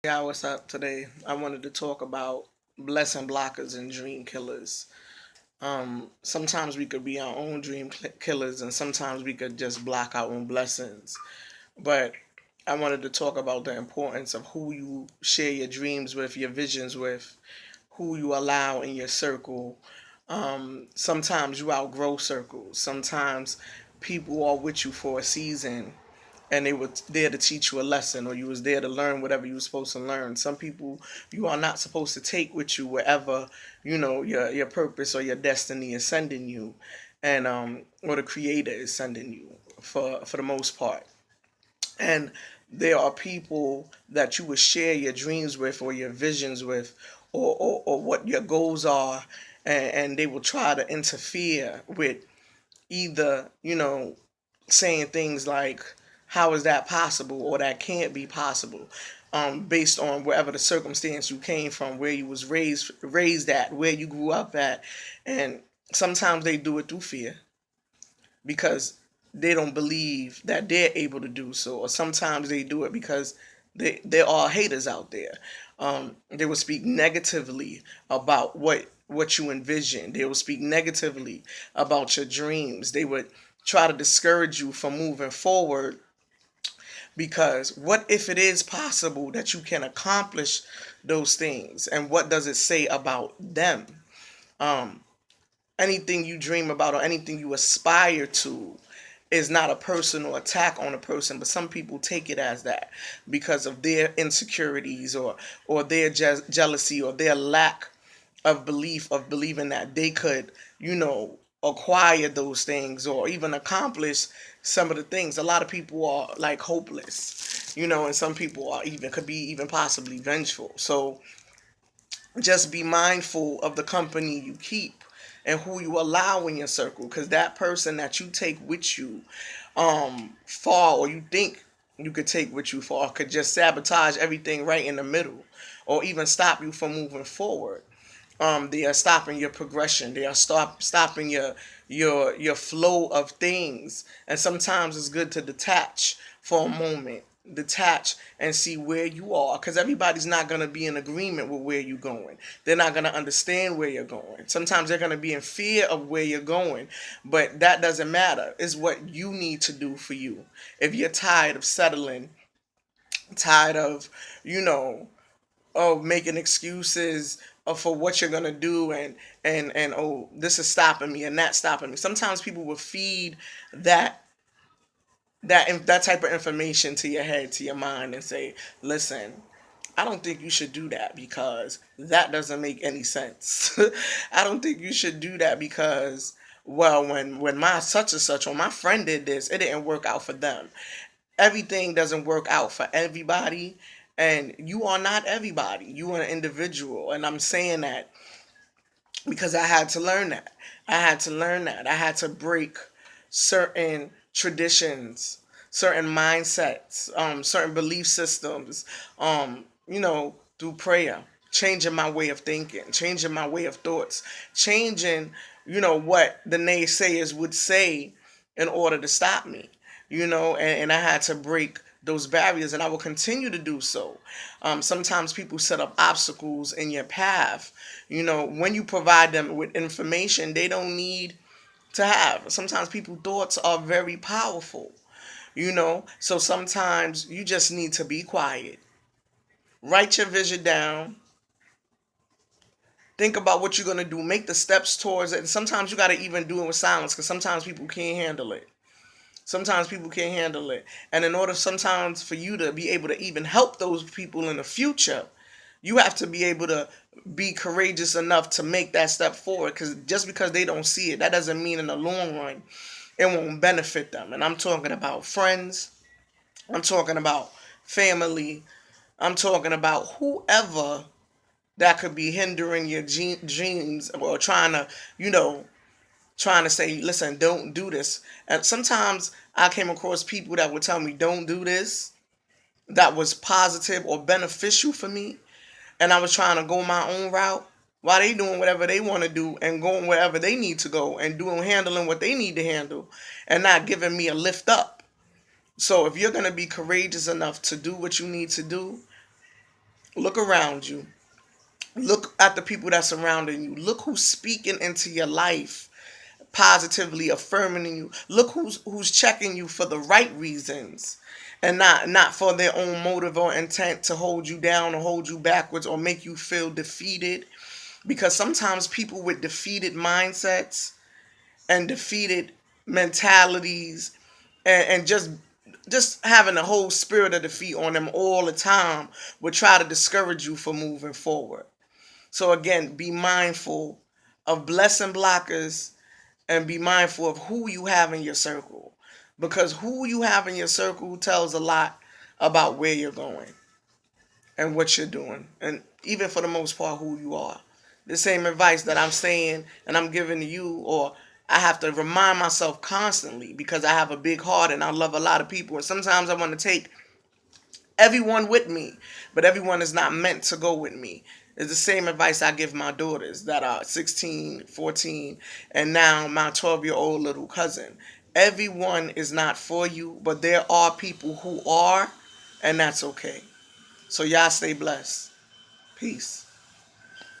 Yeah, what's up today? I wanted to talk about blessing blockers and dream killers. Sometimes we could be our own killers, and sometimes we could just block our own blessings. But I wanted to talk about the importance of who you share your dreams with, your visions with, who you allow in your circle. Sometimes you outgrow circles. Sometimes people are with you for a season and they were there to teach you a lesson, or you was there to learn whatever you were supposed to learn. Some people you are not supposed to take with you wherever your purpose or your destiny is sending you, and or the creator is sending you for the most part. And there are people that you would share your dreams with or your visions with, or what your goals are, and they will try to interfere with either saying things like, how is that possible, or that can't be possible, based on wherever the circumstance you came from, where you was raised at, where you grew up at. And sometimes they do it through fear because they don't believe that they're able to do so, or sometimes they do it because there are haters out there. They will speak negatively about what you envision. They will speak negatively about your dreams. They would try to discourage you from moving forward, because what if it is possible that you can accomplish those things, and what does it say about them? um, Anything you dream about or anything you aspire to is not a personal attack on a person, but some people take it as that because of their insecurities, or their jealousy, or their lack of belief, of believing that they could, acquire those things or even accomplish some of the things. A lot of people are like hopeless, and some people are even could be even possibly vengeful. So just be mindful of the company you keep and who you allow in your circle, because that person that you take with you far, or you think you could take with you far, could just sabotage everything right in the middle, or even stop you from moving forward. They are stopping your progression. They are stopping your flow of things. And sometimes it's good to detach for a moment, detach and see where you are, because everybody's not going to be in agreement with where you're going. They're not going to understand where you're going. Sometimes they're going to be in fear of where you're going, but that doesn't matter. It's what you need to do for you. If you're tired of settling, tired of, you know making excuses for what you're gonna do, and oh, this is stopping me and that's stopping me. Sometimes people will feed that that type of information to your head, to your mind, and say, listen, I don't think you should do that because that doesn't make any sense. I don't think you should do that because, well, when my such and such or my friend did this, it didn't work out for them. Everything doesn't work out for everybody, and you are not everybody. You are an individual, and I'm saying that because I had to learn that. I had to break certain traditions, certain mindsets, certain belief systems, through prayer, changing my way of thinking, changing my way of thoughts, changing, what the naysayers would say in order to stop me, and I had to break those barriers, and I will continue to do so. Sometimes people set up obstacles in your path. When you provide them with information they don't need to have. Sometimes people thoughts are very powerful, so sometimes you just need to be quiet, write your vision down, think about what you're going to do, make the steps towards it. And sometimes you got to even do it with silence, because sometimes people can't handle it. Sometimes people can't handle it. And in order sometimes for you to be able to even help those people in the future, you have to be able to be courageous enough to make that step forward. Because just because they don't see it, that doesn't mean in the long run it won't benefit them. And I'm talking about friends, I'm talking about family, I'm talking about whoever that could be hindering your dreams, or trying to say, listen, don't do this. And sometimes I came across people that would tell me, don't do this, that was positive or beneficial for me. And I was trying to go my own route while they doing whatever they want to do and going wherever they need to go and doing, handling what they need to handle, and not giving me a lift up. So if you're going to be courageous enough to do what you need to do, Look around you. Look at the people that's surrounding you. Look who's speaking into your life, positively affirming you. Look who's checking you for the right reasons, and not for their own motive or intent to hold you down or hold you backwards or make you feel defeated. Because sometimes people with defeated mindsets and defeated mentalities, and just having a whole spirit of defeat on them all the time would try to discourage you from moving forward. So again, be mindful of blessing blockers and be mindful of who you have in your circle, because who you have in your circle tells a lot about where you're going and what you're doing, and even for the most part who you are. The same advice that I'm saying and I'm giving to you, or I have to remind myself constantly because I have a big heart and I love a lot of people, and sometimes I want to take everyone with me, but everyone is not meant to go with me. It's the same advice I give my daughters that are 16, 14, and now my 12-year-old little cousin. Everyone is not for you, but there are people who are, and that's okay. So y'all stay blessed. Peace.